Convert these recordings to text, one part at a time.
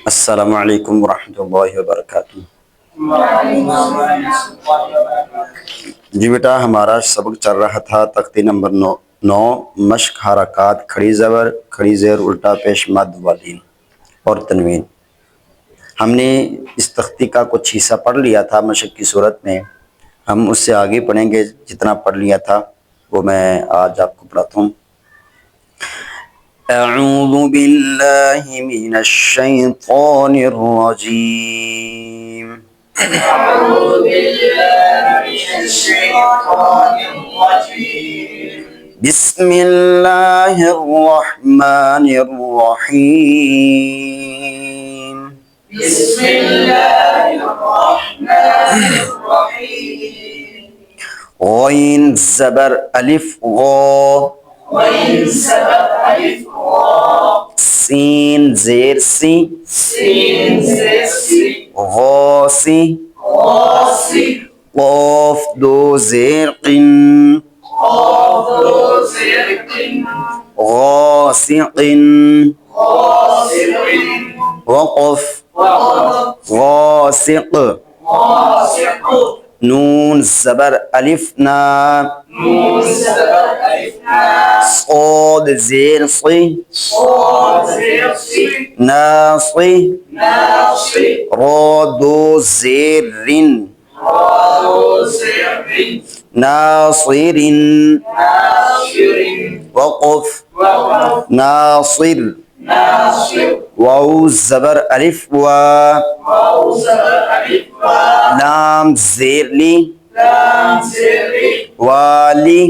अस्सलामु अलैकुम वरहमतुल्लाहि वबरकातुहू। जी बेटा, हमारा सबक चल रहा था तख्ती नंबर 9 मश्क हरकात खड़ी ज़बर खड़ी ज़ेर उल्टा पेश मद वालीन और तनवीन। हमने इस तख्ती का कुछ हिस्सा पढ़ लिया था मशक की सूरत में। हम उससे आगे पढ़ेंगे, जितना पढ़ लिया था वो मैं आज आपको पढ़ाता हूँ। अऊज़ु बिल्लाहि मिनश शैतानिर रजीम। अऊज़ु बिल्लाहि मिनश शैतानिर रजीम। बिस्मिल्लाहिर रहमानिर रहीम। बिस्मिल्लाहिर रहमानिर रहीम। गैन ज़बर अलिफ गौ। सीन ज़ेर सी। गौसी। क़ाफ दो ज़ेर क़िन। गासिक़िन। वक़फ़ गासिक़। नून ज़बर अलिफ ना। صاد زير صي ناصي را دو زير رن ناصر وقف ناصر واو زبر ألف و لام زير لي والي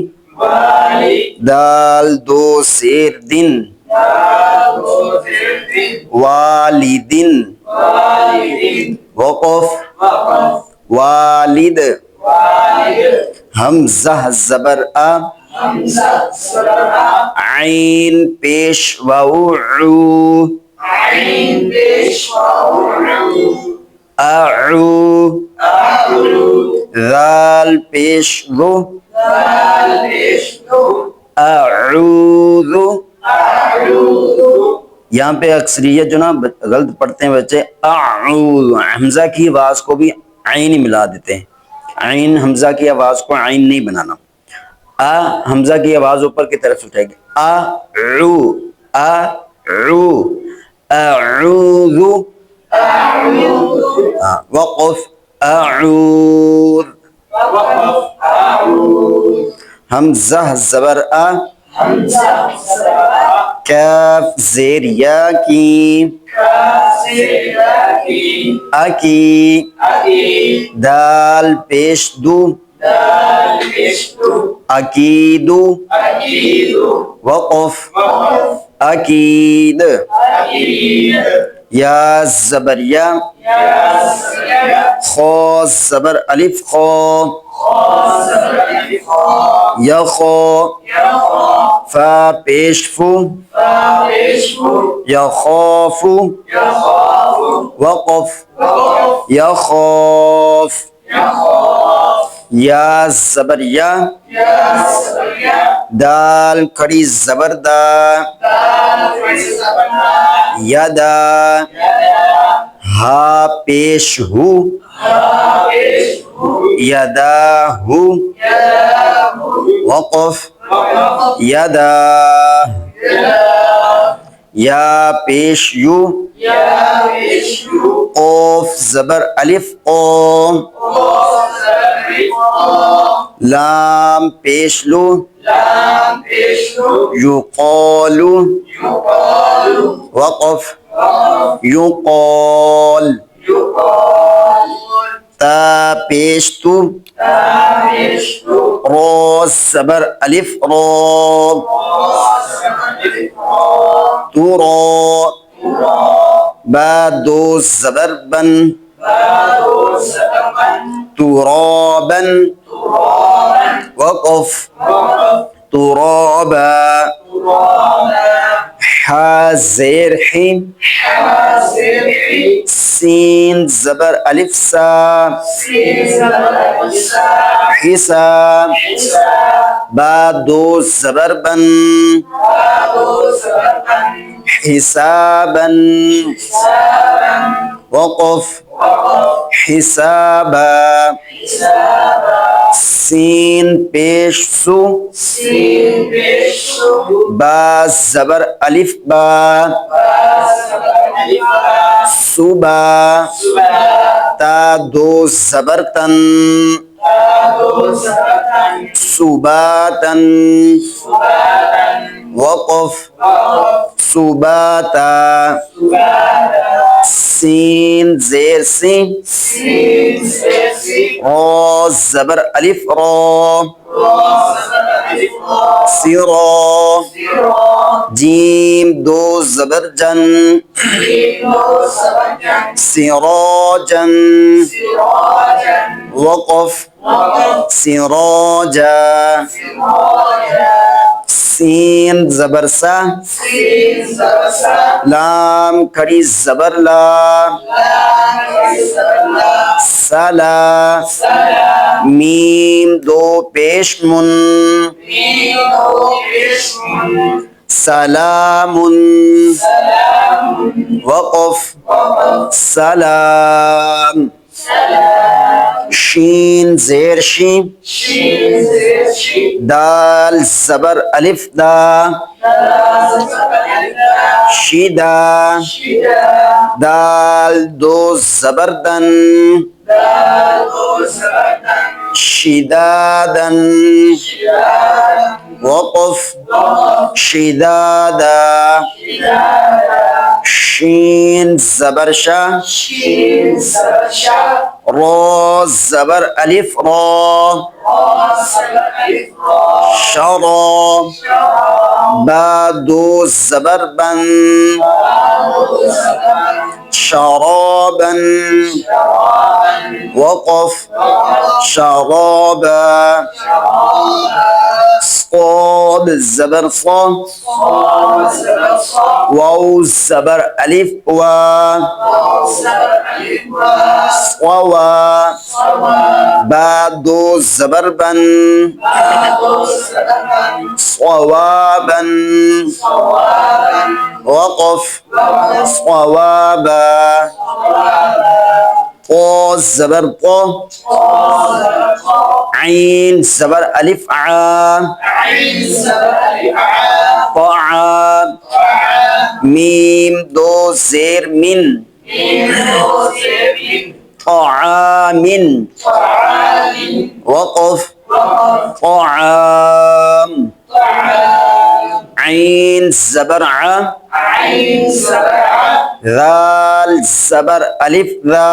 दाल दो शेर दिन वालिदिन वक़फ़ वालिद हमज़ा ज़बर आ आइन पेश वाऊ आऊ दाल पेश दो अऊज़ु। यहाँ पे अक्सरियत जो ना गलत पढ़ते हैं बच्चे, अऊज़ु हमजा की आवाज को भी आइन मिला देते हैं। आइन हमजा की आवाज को आइन नहीं बनाना। आ हमजा की आवाज ऊपर की तरफ उठेगी। अऊ अऊज़ु वक़फ़ अऊज़। हमज़ा ज़बर आ काफ ज़ेर या की अकी दाल पेश दू अकीदु वक़फ़ अकीद। या ज़बर या खौ ज़बर अलिफ खौ यखौ फा पेश फू यखौफु वक़फ़ यखौफ। या ज़बर या दाल खड़ी ज़बर दा यदा हा पेश हु यदाहु वक़फ़ यदा। या पेश यू क़ाफ ज़बर अलिफ क़ौ लाम पेश लू युक़ालु वक़फ़ युक़ाल। ता पेश तू रो ज़बर अलिफ रो तुरो बा दो ज़बर बन तुराबन वक़फ़ तुराबा। हा ज़ेर ही सीन ज़बर अलिफ सा हिसाब बा दो ज़बर बन हिसाबन वक़फ़ हिसाबा सीन पेश सु बा ज़बर अलिफ बा सुबा ता दो ज़बर तन सुबातन वक़फ़ सुबाता सीन ज़ेर सी रो ज़बर अलिफ रो सिरो जीम दो ज़बर जन सिरोजन वक़फ़ सिरोजा सीन ज़बर सा लाम खड़ी ज़बर ला सला मीम दो पेश मुन सलामुन वक़फ़ सलाम शीन ज़ेर शी दाल ज़बर अलिफ दा शिदा दाल दो ज़बर दन शिदादन वक़फ़ शिदादा शीन ज़बर शा रो ज़बर अलिफ रो शरो बा दो ज़बर बन शराबन वक़फ़ शराबा صاد ज़बर सा वाव ज़बर अलिफ वा सवा बा दो ज़बर बन सवाबन वक़फ़ सवाबा क़ा ज़बर क़ा आइन ज़बर अलिफ आ मीम दो ज़ेर मिन طعامٍ وقف طعام عين زبر ع ذال زبر ألف ذا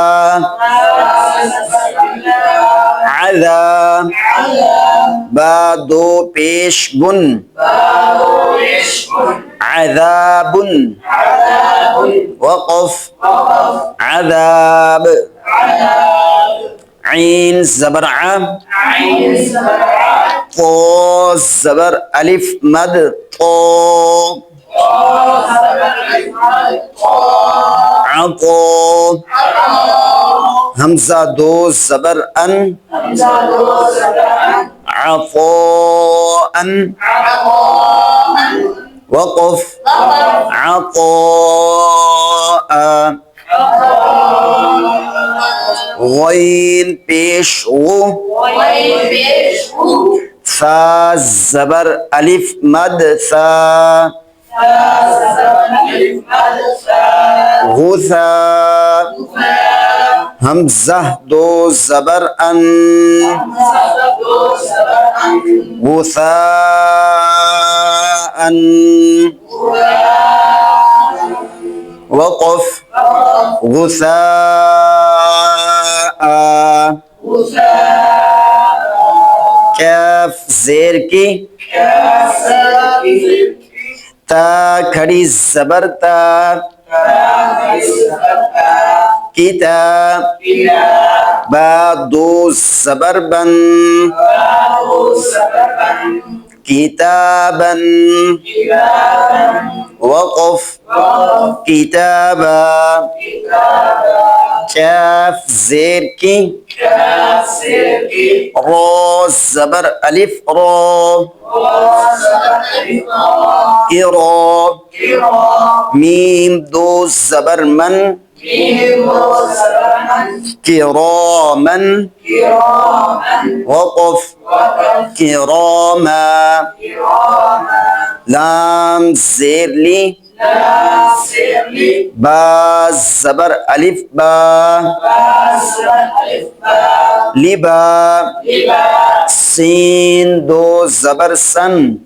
عذا با دو پیش بن عذاب وقف عذاب عين زبر ع طا زبر ألف مد طا عطا همزة دو زبر أن عطاء وقف عطاء غين پیش غو ثا زبر ألف مد ثا غثا همزة دو زبر أن غثاء وقف غثاء كاف زير की تا खड़ी जबर ता किताब बा दो जबर बन किताबन वक़फ़ किताबा كاف زير كي را زبر ألف را إرا ميم دو زبر من كراما وقف كراما لام زير لي با زبر ألف با لبا سين دو زبر سن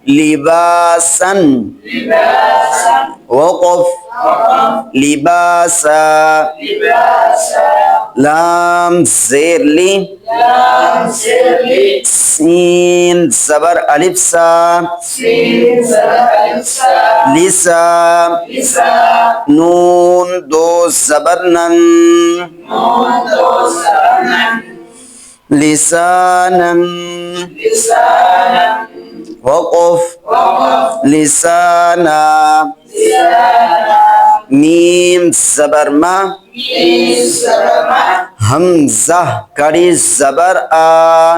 لباسا وقف لباسا لام زير لي سين زبر ألف سا لسا نون دو زبر نن لسانا وقف لسانا ميم زبر ما همزة كري زبر آ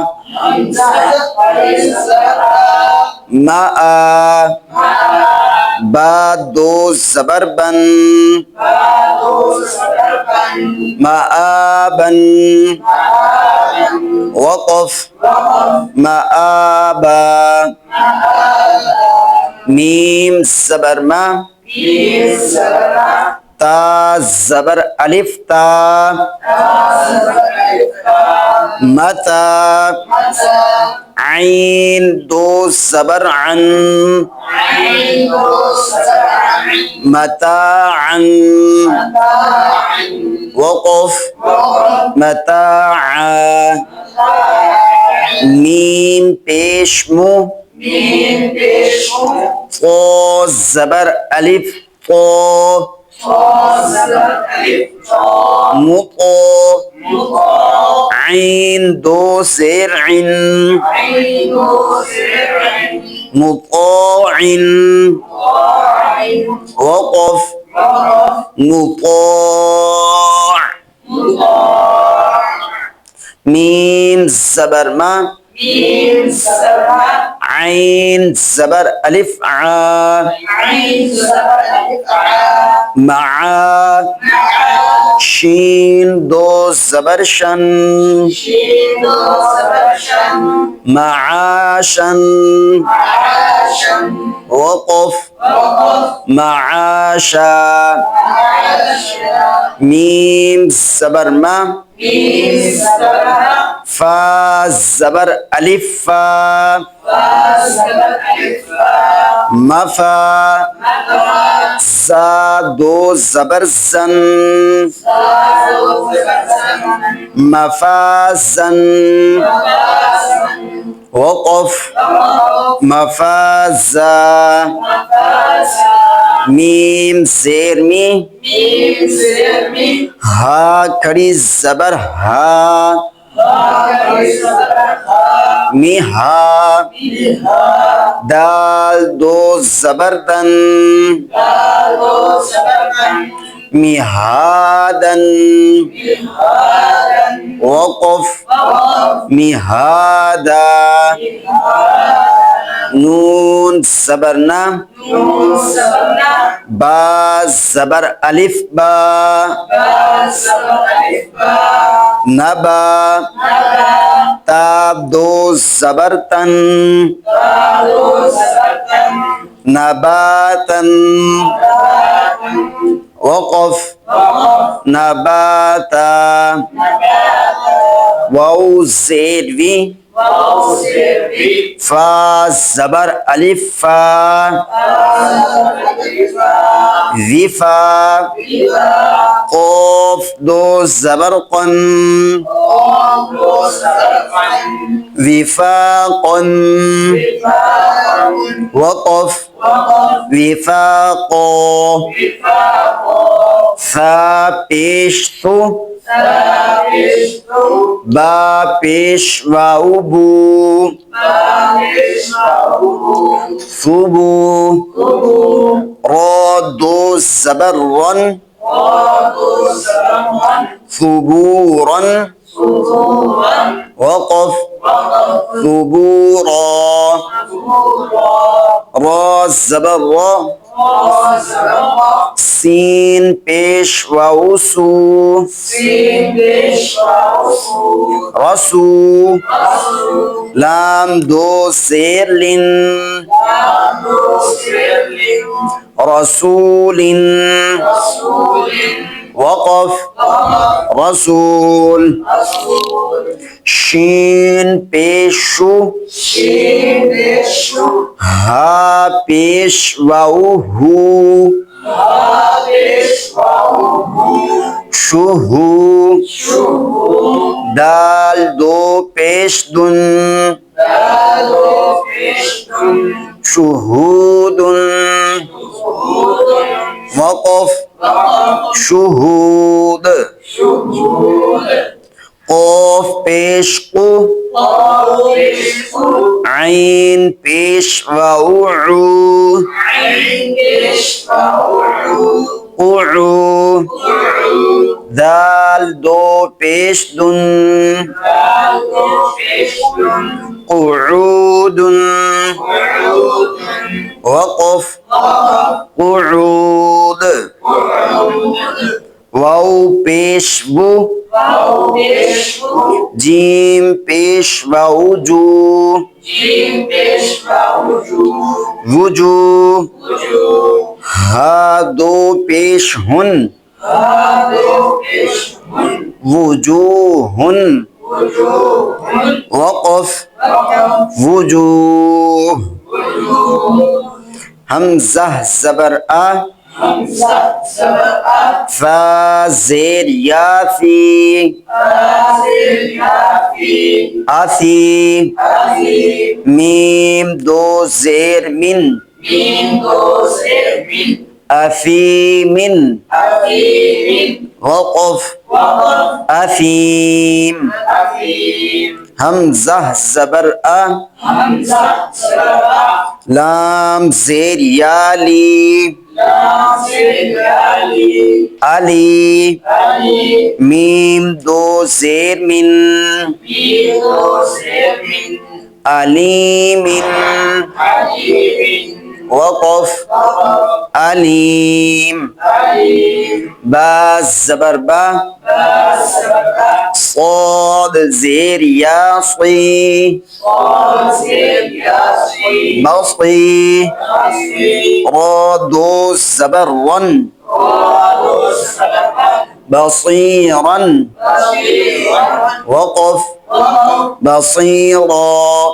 ما با دو زبر بن مآبا وقف مآبا ميم زبر ما تا زبر ألف تا متى عين دو زبر عن متاعا وقف متاعا ميم بيشمو فو زبر ألف فو مطو عين دو زر عن مطاع وقف مطاع ميم زبر ما عين زبر ألف ع مع شين دو زبر شن معاشا وقف معاشا ميم زبر ما فا زبر ألف فا مفا زا دو زبر زن مفازا وقف مفازا ميم زير مي ها کڑی زبر ها ميها دال دو زبر دن مهادا وقف مهادا نون زبرنا با زبر ألف با نبا تاب دو زبر تن نباتا وقف نباتا واو زيد في فا زبر ألف فا ذفا قاف دو زبر قن وفاقا وقف وفاقا فا پیش تو با پیش واو بو ثبو را دو زبر رن ثبورا وقف ثبورا را زبر را سین پیش واو سو رسو لام دو زیر لن رسول وقف رسول شین پیشو ها پیش واو هو شوهو دال دو پیش دن شهود وقف شهود قاف پیش قو عین پیش واو عو قعو دال دو پیش دن قعود وقف قعود واو پیش بو جیم پیش واو جو وجو ها دو پیش ہن وجوهن وقف وجوه حمزہ زبر آ فا زیر یا فی آفی میم دو زیر من أفيم وقف أفيم همزة زبر أ لام زير يالي علي ميم دو زير من عليم وقف عليم با زبر با صاد زير يا صي بصي را دو زبر رن بصيرا وقف بصيرا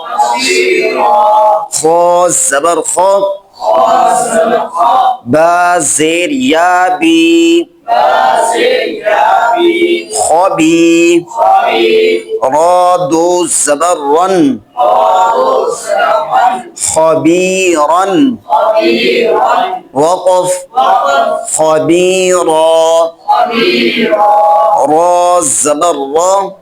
خا زبر خا با زیر یا بی خبی را دو زبر رن خبيرا وقف خبيرا را زبر را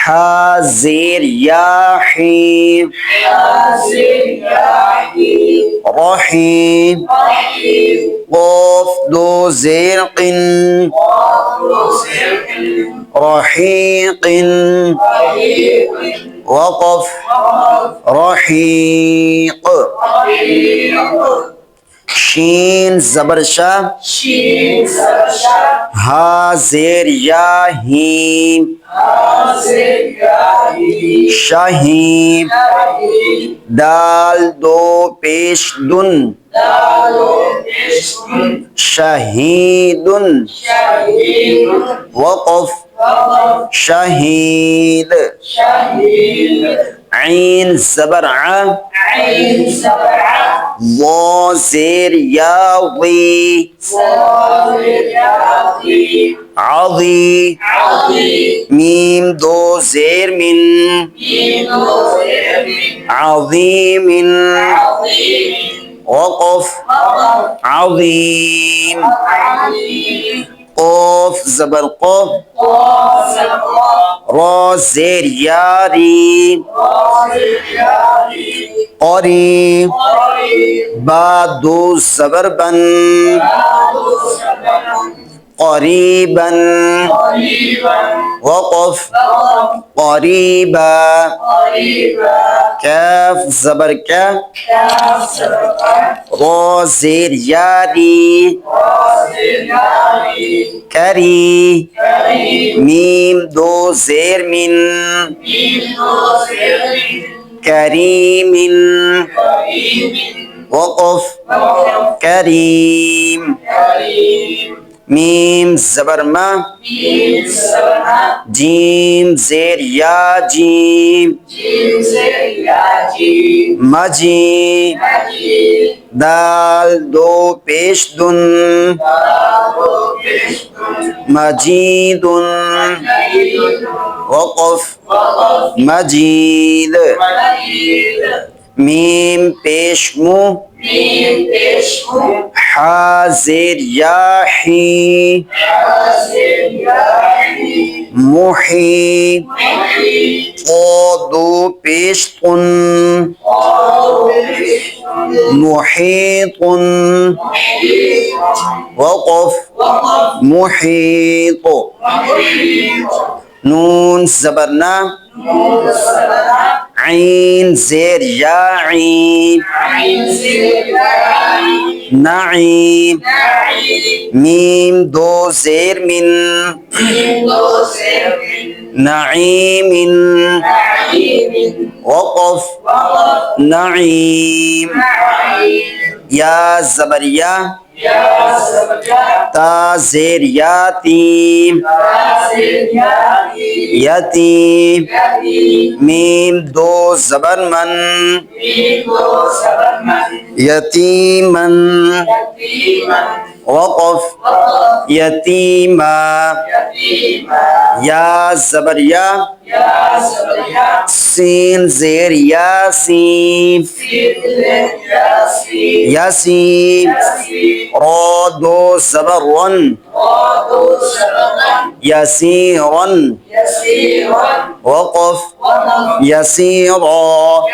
حازر ياحي رحيم قاف دو زرق رحيق وقف رحيق شين زبر شا ها زير يا هيم شهيم دال دو پیش دن شهيد وقف شهيد عين زبر ع ضا زير يا ضي عضي ميم دو زير من عظيم وقف عظيم قاف زبر قاف را زیر یاری قری با دو زبر بن قریبا وقف قریبا کاف زبر کا را زیر یاری کری میم دو زیر من کریم وقف کریم میم زبر ما جیم زیر یا جیم مجی دال دو پیش دن مجید وقف مجید میم پیش مو حاضر یاحی محی دو پیش تن محیط وقف محیط نون زبرنا عين زير يا عين نعيم ميم دو زير من نعيم وقف نعيم يا زبريا تا زیر یاتیم یتیم میم دو زبر من یتیمن وقف یتیما یا زبر یا سین زیر یاسین یاسین را دو زبر ون يسيرا وقف يسيرا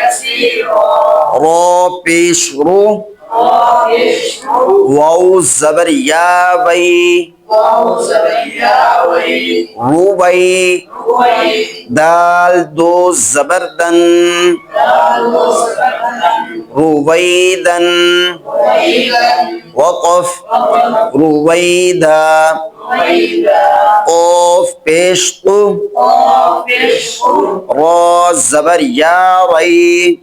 را پیش رو واو زبر یا وی روبی دال دو زبردن روبیدن وقف روبیدا قاف پیش تو را زبر یا ری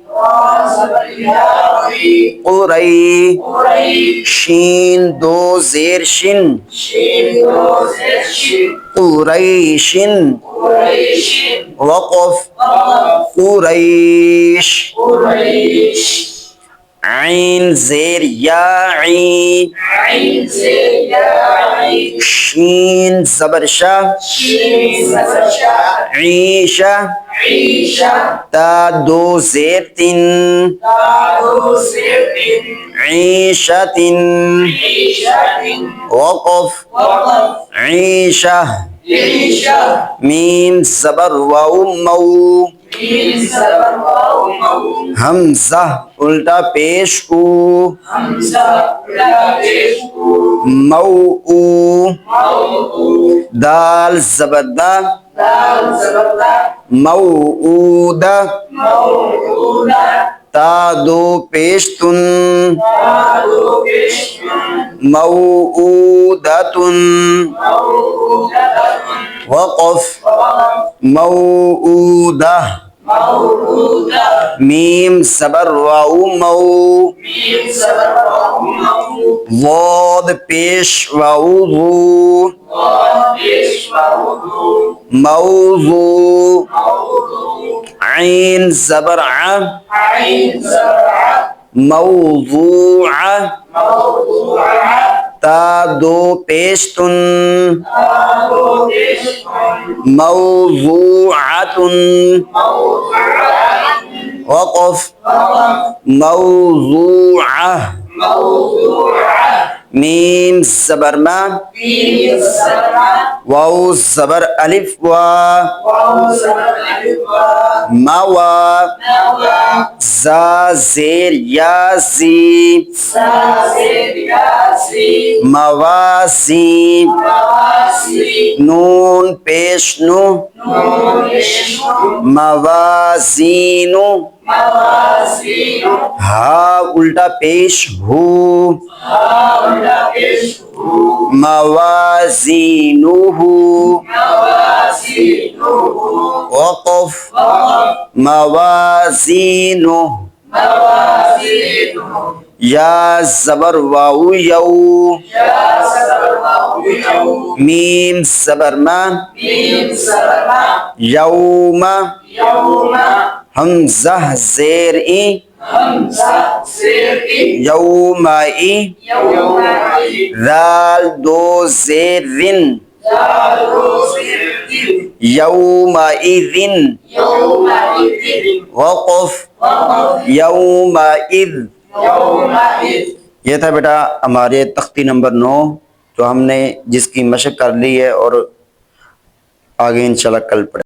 قری شین دو زیر شن قریشن وقف قریش عين زير يا عين شين زبر شا عيشة تا دو زير تن عيشة وقف عيشة ميم زبر واو مو हमजा उल्टा पेश ऊ मऊ दाल जबरदा मऊदा ता दो पेश तुन मऊदातुन वक़फ मऊदा मीम सबर वाऊ मऊ वाद पेश वाऊ मऊज़ू आइन ज़बर आ मऊज़ूअ ता दो पेश तुन मऊज़ूअतुन वक़फ मऊज़ूअ मीम ज़बर मा, वाव ज़बर अलिफ वा, मावा, जा ज़ेर या ज़ी, मवाज़ी, नून पेश नु, मवाज़ीनु, हा उल्टा पेश हु, मवाज़ीनुहु, वक़फ़ मवाज़ीनु, या ज़बर वाउ यौ, मीम ज़बर मा, यौमा, हमज़ा ज़ेर ई, यौमाई, दाल दो ज़ेर रिन, यौमाइज़िन, वक़फ़ यौमाइज़। ये था बेटा हमारे तख्ती नंबर 9 जो हमने जिसकी मशक कर ली है और आगे इंशाल्लाह कल पढ़ेंगे।